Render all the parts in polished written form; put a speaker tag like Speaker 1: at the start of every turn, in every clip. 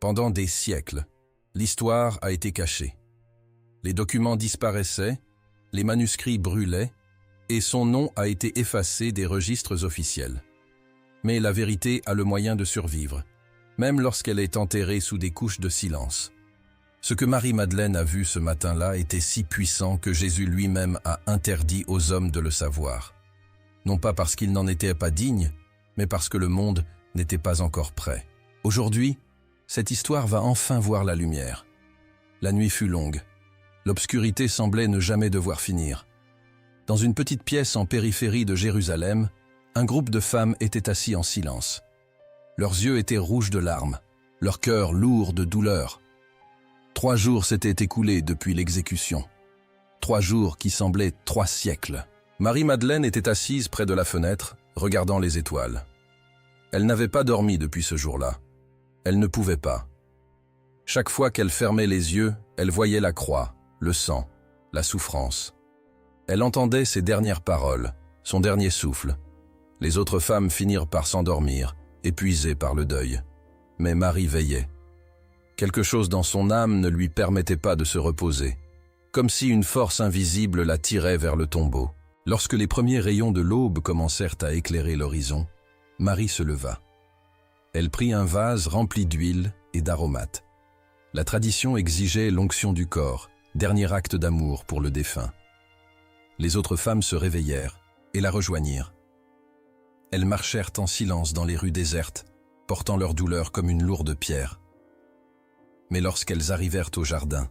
Speaker 1: Pendant des siècles, l'histoire a été cachée. Les documents disparaissaient, les manuscrits brûlaient, et son nom a été effacé des registres officiels. Mais la vérité a le moyen de survivre, même lorsqu'elle est enterrée sous des couches de silence. Ce que Marie-Madeleine a vu ce matin-là était si puissant que Jésus lui-même a interdit aux hommes de le savoir. Non pas parce qu'ils n'en étaient pas dignes, mais parce que le monde n'était pas encore prêt. Aujourd'hui, cette histoire va enfin voir la lumière. La nuit fut longue. L'obscurité semblait ne jamais devoir finir. Dans une petite pièce en périphérie de Jérusalem, un groupe de femmes était assis en silence. Leurs yeux étaient rouges de larmes, leur cœur lourd de douleur. 3 jours s'étaient écoulés depuis l'exécution. 3 jours qui semblaient 3 siècles. Marie-Madeleine était assise près de la fenêtre, regardant les étoiles. Elle n'avait pas dormi depuis ce jour-là. Elle ne pouvait pas. Chaque fois qu'elle fermait les yeux, elle voyait la croix, le sang, la souffrance. Elle entendait ses dernières paroles, son dernier souffle. Les autres femmes finirent par s'endormir, épuisées par le deuil. Mais Marie veillait. Quelque chose dans son âme ne lui permettait pas de se reposer, comme si une force invisible la tirait vers le tombeau. Lorsque les premiers rayons de l'aube commencèrent à éclairer l'horizon, Marie se leva. Elle prit un vase rempli d'huile et d'aromates. La tradition exigeait l'onction du corps, dernier acte d'amour pour le défunt. Les autres femmes se réveillèrent et la rejoignirent. Elles marchèrent en silence dans les rues désertes, portant leur douleur comme une lourde pierre. Mais lorsqu'elles arrivèrent au jardin,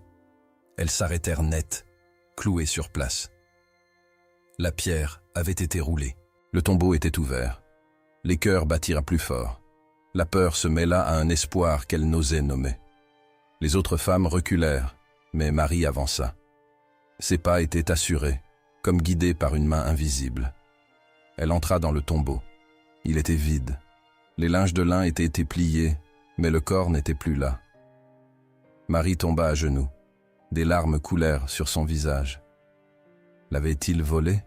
Speaker 1: elles s'arrêtèrent net, clouées sur place. La pierre avait été roulée. Le tombeau était ouvert. Les cœurs battirent plus fort. La peur se mêla à un espoir qu'elle n'osait nommer. Les autres femmes reculèrent, mais Marie avança. Ses pas étaient assurés, comme guidés par une main invisible. Elle entra dans le tombeau. Il était vide. Les linges de lin étaient pliés, mais le corps n'était plus là. Marie tomba à genoux. Des larmes coulèrent sur son visage. L'avait-il volé?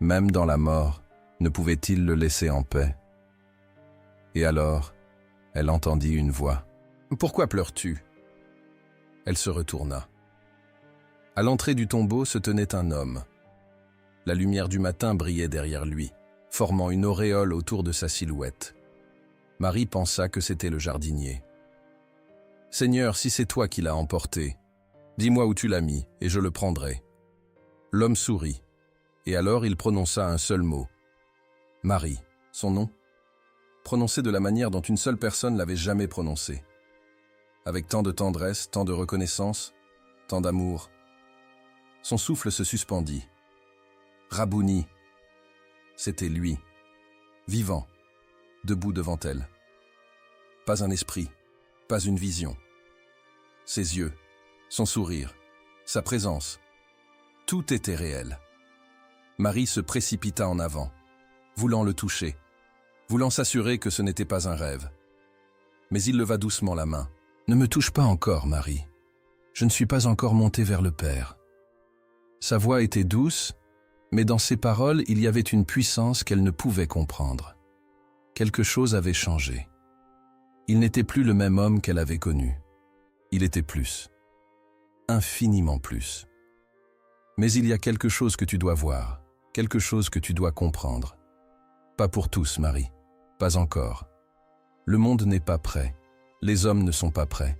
Speaker 1: Même dans la mort, ne pouvait-il le laisser en paix? Et alors, elle entendit une voix. « Pourquoi pleures-tu » Elle se retourna. À l'entrée du tombeau se tenait un homme. La lumière du matin brillait derrière lui, formant une auréole autour de sa silhouette. Marie pensa que c'était le jardinier. « Seigneur, si c'est toi qui l'as emporté, dis-moi où tu l'as mis, et je le prendrai. » L'homme sourit, et alors il prononça un seul mot. « Marie, son nom ?» Prononcé de la manière dont une seule personne l'avait jamais prononcé. Avec tant de tendresse, tant de reconnaissance, tant d'amour. Son souffle se suspendit. Rabouni. C'était lui, vivant, debout devant elle. Pas un esprit, pas une vision. Ses yeux, son sourire, sa présence, tout était réel. Marie se précipita en avant, voulant le toucher, voulant s'assurer que ce n'était pas un rêve. Mais il leva doucement la main. « Ne me touche pas encore, Marie. Je ne suis pas encore monté vers le Père. » Sa voix était douce, mais dans ses paroles, il y avait une puissance qu'elle ne pouvait comprendre. Quelque chose avait changé. Il n'était plus le même homme qu'elle avait connu. Il était plus. Infiniment plus. Mais il y a quelque chose que tu dois voir, quelque chose que tu dois comprendre. Pas pour tous, Marie. Pas encore. Le monde n'est pas prêt. Les hommes ne sont pas prêts.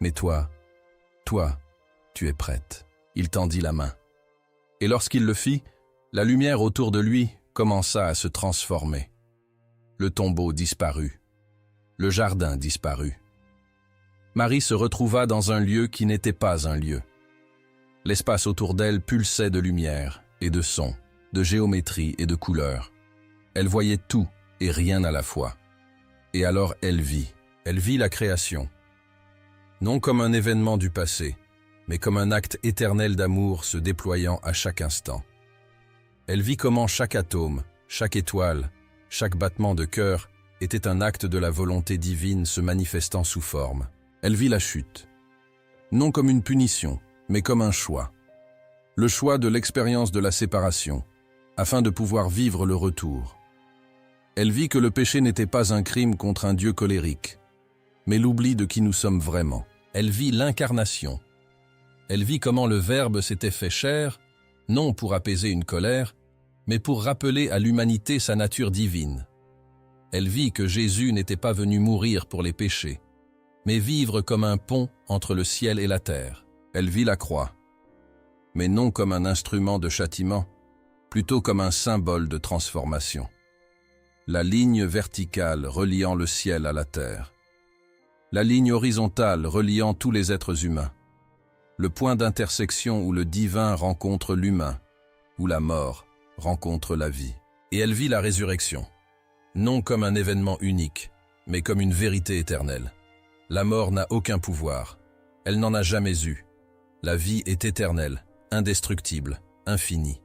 Speaker 1: Mais toi, tu es prête. Il tendit la main. Et lorsqu'il le fit, la lumière autour de lui commença à se transformer. Le tombeau disparut. Le jardin disparut. Marie se retrouva dans un lieu qui n'était pas un lieu. L'espace autour d'elle pulsait de lumière et de son, de géométrie et de couleurs. Elle voyait tout et rien à la fois. Et alors elle vit la création. Non comme un événement du passé, mais comme un acte éternel d'amour se déployant à chaque instant. Elle vit comment chaque atome, chaque étoile, chaque battement de cœur était un acte de la volonté divine se manifestant sous forme. Elle vit la chute. Non comme une punition, mais comme un choix. Le choix de l'expérience de la séparation, afin de pouvoir vivre le retour. Elle vit que le péché n'était pas un crime contre un Dieu colérique, mais l'oubli de qui nous sommes vraiment. Elle vit l'incarnation. Elle vit comment le Verbe s'était fait chair, non pour apaiser une colère, mais pour rappeler à l'humanité sa nature divine. Elle vit que Jésus n'était pas venu mourir pour les péchés, mais vivre comme un pont entre le ciel et la terre. Elle vit la croix, mais non comme un instrument de châtiment, plutôt comme un symbole de transformation. La ligne verticale reliant le ciel à la terre. La ligne horizontale reliant tous les êtres humains. Le point d'intersection où le divin rencontre l'humain, où la mort rencontre la vie. Et elle vit la résurrection, non comme un événement unique, mais comme une vérité éternelle. La mort n'a aucun pouvoir, elle n'en a jamais eu. La vie est éternelle, indestructible, infinie.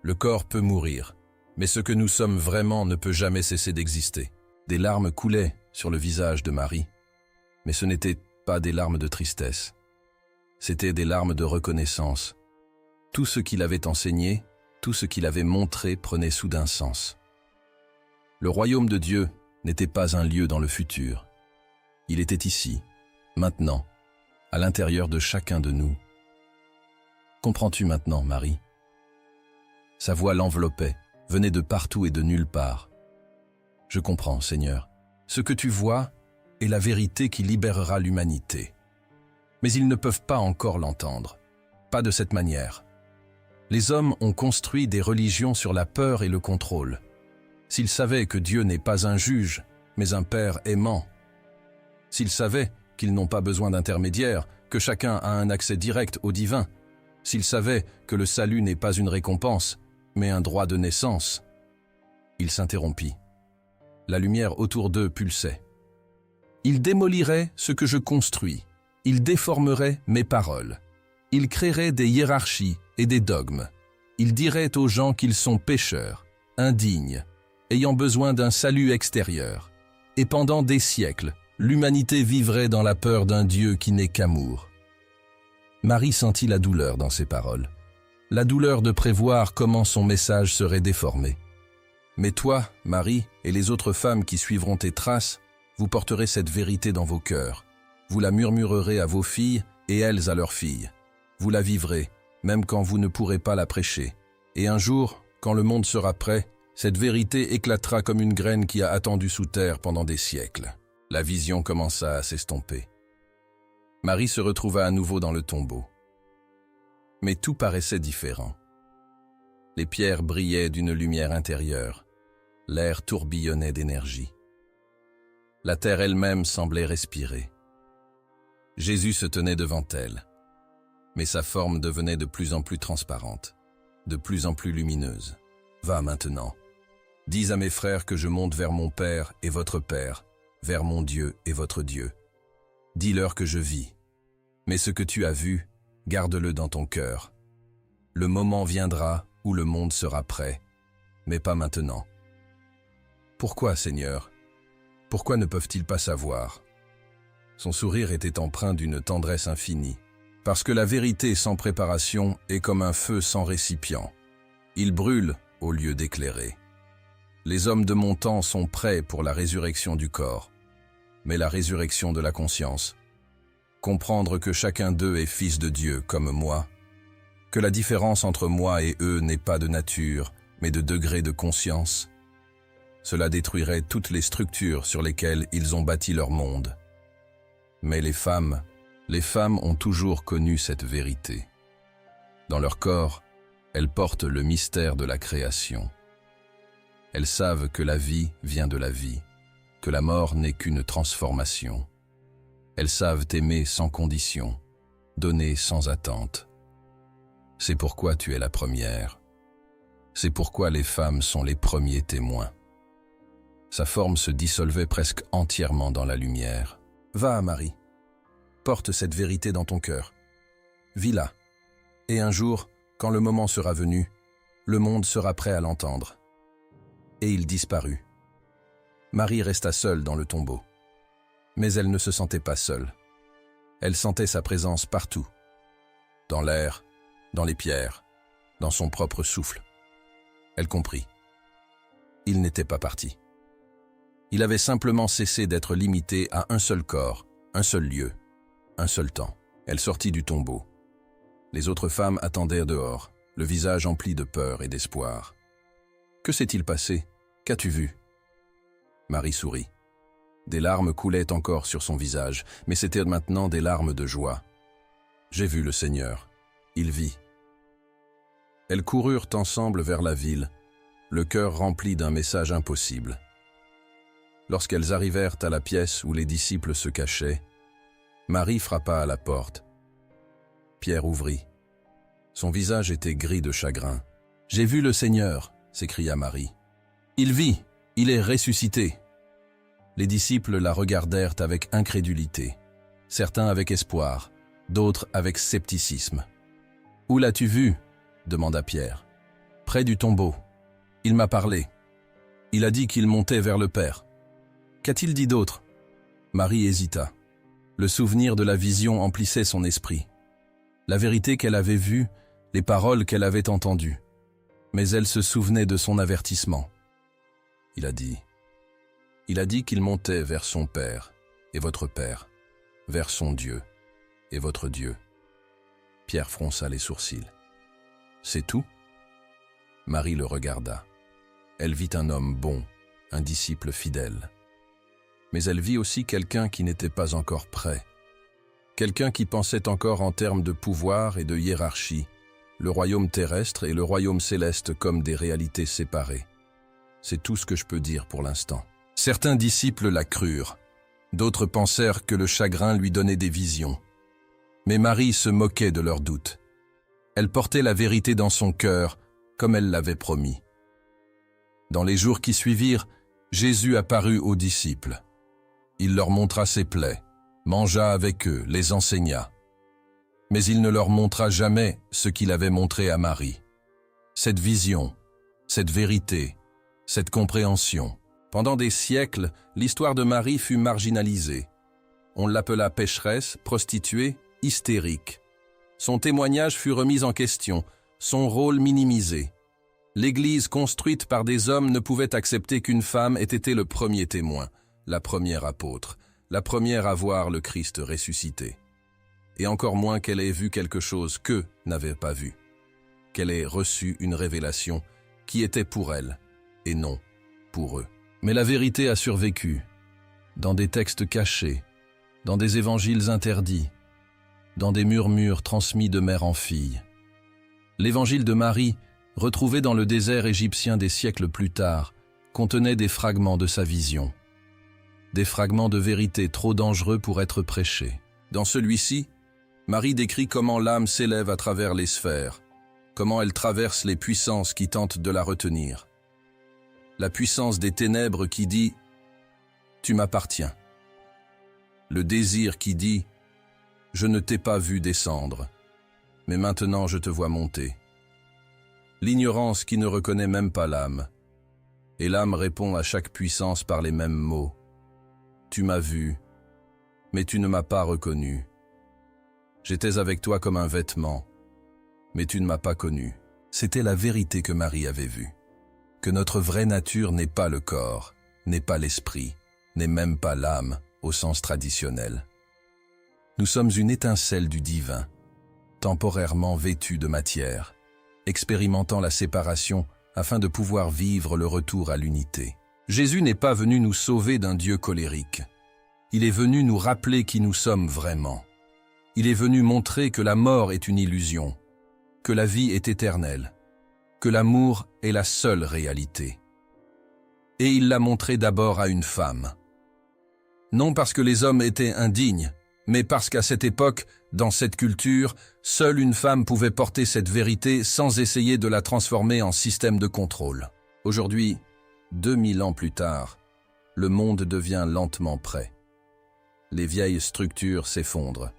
Speaker 1: Le corps peut mourir, mais ce que nous sommes vraiment ne peut jamais cesser d'exister. Des larmes coulaient sur le visage de Marie, mais ce n'étaient pas des larmes de tristesse. C'étaient des larmes de reconnaissance. Tout ce qu'il avait enseigné, tout ce qu'il avait montré prenait soudain sens. Le royaume de Dieu n'était pas un lieu dans le futur. Il était ici, maintenant, à l'intérieur de chacun de nous. Comprends-tu maintenant, Marie? Sa voix l'enveloppait, venait de partout et de nulle part. Je comprends, Seigneur. Ce que tu vois est la vérité qui libérera l'humanité. Mais ils ne peuvent pas encore l'entendre. Pas de cette manière. Les hommes ont construit des religions sur la peur et le contrôle. S'ils savaient que Dieu n'est pas un juge, mais un Père aimant, s'ils savaient qu'ils n'ont pas besoin d'intermédiaire, que chacun a un accès direct au divin, s'ils savaient que le salut n'est pas une récompense, mais un droit de naissance, il s'interrompit. La lumière autour d'eux pulsait. Il démolirait ce que je construis. Il déformerait mes paroles. Il créerait des hiérarchies et des dogmes. Il dirait aux gens qu'ils sont pécheurs, indignes, ayant besoin d'un salut extérieur. Et pendant des siècles, l'humanité vivrait dans la peur d'un Dieu qui n'est qu'amour. Marie sentit la douleur dans ces paroles. La douleur de prévoir comment son message serait déformé. Mais toi, Marie, et les autres femmes qui suivront tes traces, vous porterez cette vérité dans vos cœurs. Vous la murmurerez à vos filles et elles à leurs filles. Vous la vivrez, même quand vous ne pourrez pas la prêcher. Et un jour, quand le monde sera prêt, cette vérité éclatera comme une graine qui a attendu sous terre pendant des siècles. La vision commença à s'estomper. Marie se retrouva à nouveau dans le tombeau. Mais tout paraissait différent. Les pierres brillaient d'une lumière intérieure. L'air tourbillonnait d'énergie. La terre elle-même semblait respirer. Jésus se tenait devant elle, mais sa forme devenait de plus en plus transparente, de plus en plus lumineuse. « Va maintenant, dis à mes frères que je monte vers mon Père et votre Père, vers mon Dieu et votre Dieu. Dis-leur que je vis, mais ce que tu as vu, garde-le dans ton cœur. Le moment viendra où le monde sera prêt, mais pas maintenant. » Pourquoi, Seigneur? Pourquoi ne peuvent-ils pas savoir? Son sourire était empreint d'une tendresse infinie. Parce que la vérité sans préparation est comme un feu sans récipient. Il brûle au lieu d'éclairer. Les hommes de mon temps sont prêts pour la résurrection du corps, mais la résurrection de la conscience. Comprendre que chacun d'eux est fils de Dieu comme moi, que la différence entre moi et eux n'est pas de nature, mais de degré de conscience. Cela détruirait toutes les structures sur lesquelles ils ont bâti leur monde. Mais les femmes ont toujours connu cette vérité. Dans leur corps, elles portent le mystère de la création. Elles savent que la vie vient de la vie, que la mort n'est qu'une transformation. Elles savent aimer sans condition, donner sans attente. C'est pourquoi tu es la première. C'est pourquoi les femmes sont les premiers témoins. Sa forme se dissolvait presque entièrement dans la lumière. Va, Marie, porte cette vérité dans ton cœur. Vis-la, et un jour, quand le moment sera venu, le monde sera prêt à l'entendre. Et il disparut. Marie resta seule dans le tombeau. Mais elle ne se sentait pas seule. Elle sentait sa présence partout. Dans l'air, dans les pierres, dans son propre souffle. Elle comprit. Il n'était pas parti. Il avait simplement cessé d'être limité à un seul corps, un seul lieu, un seul temps. Elle sortit du tombeau. Les autres femmes attendaient dehors, le visage empli de peur et d'espoir. « Que s'est-il passé? Qu'as-tu vu » Marie sourit. Des larmes coulaient encore sur son visage, mais c'étaient maintenant des larmes de joie. « J'ai vu le Seigneur. Il vit. » Elles coururent ensemble vers la ville, le cœur rempli d'un message impossible. Lorsqu'elles arrivèrent à la pièce où les disciples se cachaient, Marie frappa à la porte. Pierre ouvrit. Son visage était gris de chagrin. « J'ai vu le Seigneur !» s'écria Marie. « Il vit, il est ressuscité !» Les disciples la regardèrent avec incrédulité, certains avec espoir, d'autres avec scepticisme. « Où l'as-tu vu ?» demanda Pierre. « Près du tombeau. Il m'a parlé. Il a dit qu'il montait vers le Père. » Qu'a-t-il dit d'autre? Marie hésita. Le souvenir de la vision emplissait son esprit. La vérité qu'elle avait vue, les paroles qu'elle avait entendues. Mais elle se souvenait de son avertissement. Il a dit qu'il montait vers son Père et votre Père, vers son Dieu et votre Dieu. Pierre fronça les sourcils. C'est tout? Marie le regarda. Elle vit un homme bon, un disciple fidèle. Mais elle vit aussi quelqu'un qui n'était pas encore prêt. Quelqu'un qui pensait encore en termes de pouvoir et de hiérarchie, le royaume terrestre et le royaume céleste comme des réalités séparées. C'est tout ce que je peux dire pour l'instant. Certains disciples la crurent, d'autres pensèrent que le chagrin lui donnait des visions. Mais Marie se moquait de leurs doutes. Elle portait la vérité dans son cœur, comme elle l'avait promis. Dans les jours qui suivirent, Jésus apparut aux disciples. Il leur montra ses plaies, mangea avec eux, les enseigna. Mais il ne leur montra jamais ce qu'il avait montré à Marie. Cette vision, cette vérité, cette compréhension. Pendant des siècles, l'histoire de Marie fut marginalisée. On l'appela pécheresse, prostituée, hystérique. Son témoignage fut remis en question, son rôle minimisé. L'Église construite par des hommes ne pouvait accepter qu'une femme ait été le premier témoin, la première apôtre, la première à voir le Christ ressuscité. Et encore moins qu'elle ait vu quelque chose qu'eux n'avaient pas vu. Qu'elle ait reçu une révélation qui était pour elle, et non pour eux. Mais la vérité a survécu, dans des textes cachés, dans des évangiles interdits, dans des murmures transmis de mère en fille. L'évangile de Marie, retrouvé dans le désert égyptien des siècles plus tard, contenait des fragments de sa vision. Des fragments de vérité trop dangereux pour être prêchés. Dans celui-ci, Marie décrit comment l'âme s'élève à travers les sphères, comment elle traverse les puissances qui tentent de la retenir. La puissance des ténèbres qui dit « Tu m'appartiens ». Le désir qui dit « Je ne t'ai pas vu descendre, mais maintenant je te vois monter ». L'ignorance qui ne reconnaît même pas l'âme. Et l'âme répond à chaque puissance par les mêmes mots. Tu m'as vu, mais tu ne m'as pas reconnu. J'étais avec toi comme un vêtement, mais tu ne m'as pas connu. C'était la vérité que Marie avait vue. Que notre vraie nature n'est pas le corps, n'est pas l'esprit, n'est même pas l'âme au sens traditionnel. Nous sommes une étincelle du divin, temporairement vêtue de matière, expérimentant la séparation afin de pouvoir vivre le retour à l'unité. Jésus n'est pas venu nous sauver d'un Dieu colérique. Il est venu nous rappeler qui nous sommes vraiment. Il est venu montrer que la mort est une illusion, que la vie est éternelle, que l'amour est la seule réalité. Et il l'a montré d'abord à une femme. Non parce que les hommes étaient indignes, mais parce qu'à cette époque, dans cette culture, seule une femme pouvait porter cette vérité sans essayer de la transformer en système de contrôle. Aujourd'hui, 2000 ans plus tard, le monde devient lentement prêt. Les vieilles structures s'effondrent.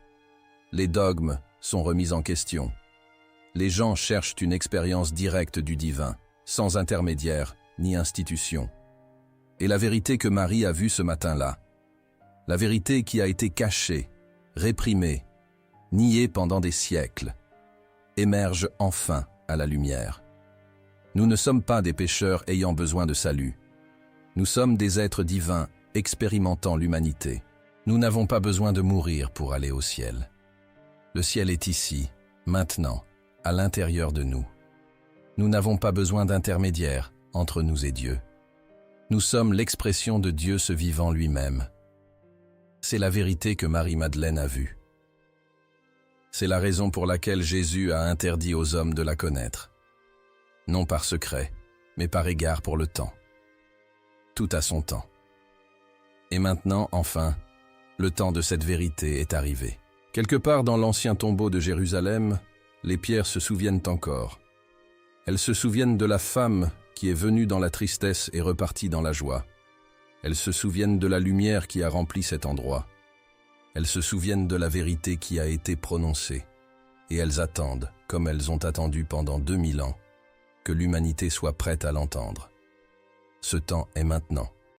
Speaker 1: Les dogmes sont remis en question. Les gens cherchent une expérience directe du divin, sans intermédiaire ni institution. Et la vérité que Marie a vue ce matin-là, la vérité qui a été cachée, réprimée, niée pendant des siècles, émerge enfin à la lumière. Nous ne sommes pas des pécheurs ayant besoin de salut. Nous sommes des êtres divins expérimentant l'humanité. Nous n'avons pas besoin de mourir pour aller au ciel. Le ciel est ici, maintenant, à l'intérieur de nous. Nous n'avons pas besoin d'intermédiaire entre nous et Dieu. Nous sommes l'expression de Dieu se vivant lui-même. C'est la vérité que Marie-Madeleine a vue. C'est la raison pour laquelle Jésus a interdit aux hommes de la connaître. Non par secret, mais par égard pour le temps. Tout a son temps. Et maintenant, enfin, le temps de cette vérité est arrivé. Quelque part dans l'ancien tombeau de Jérusalem, les pierres se souviennent encore. Elles se souviennent de la femme qui est venue dans la tristesse et repartie dans la joie. Elles se souviennent de la lumière qui a rempli cet endroit. Elles se souviennent de la vérité qui a été prononcée. Et elles attendent, comme elles ont attendu pendant 2000 ans, que l'humanité soit prête à l'entendre. Ce temps est maintenant.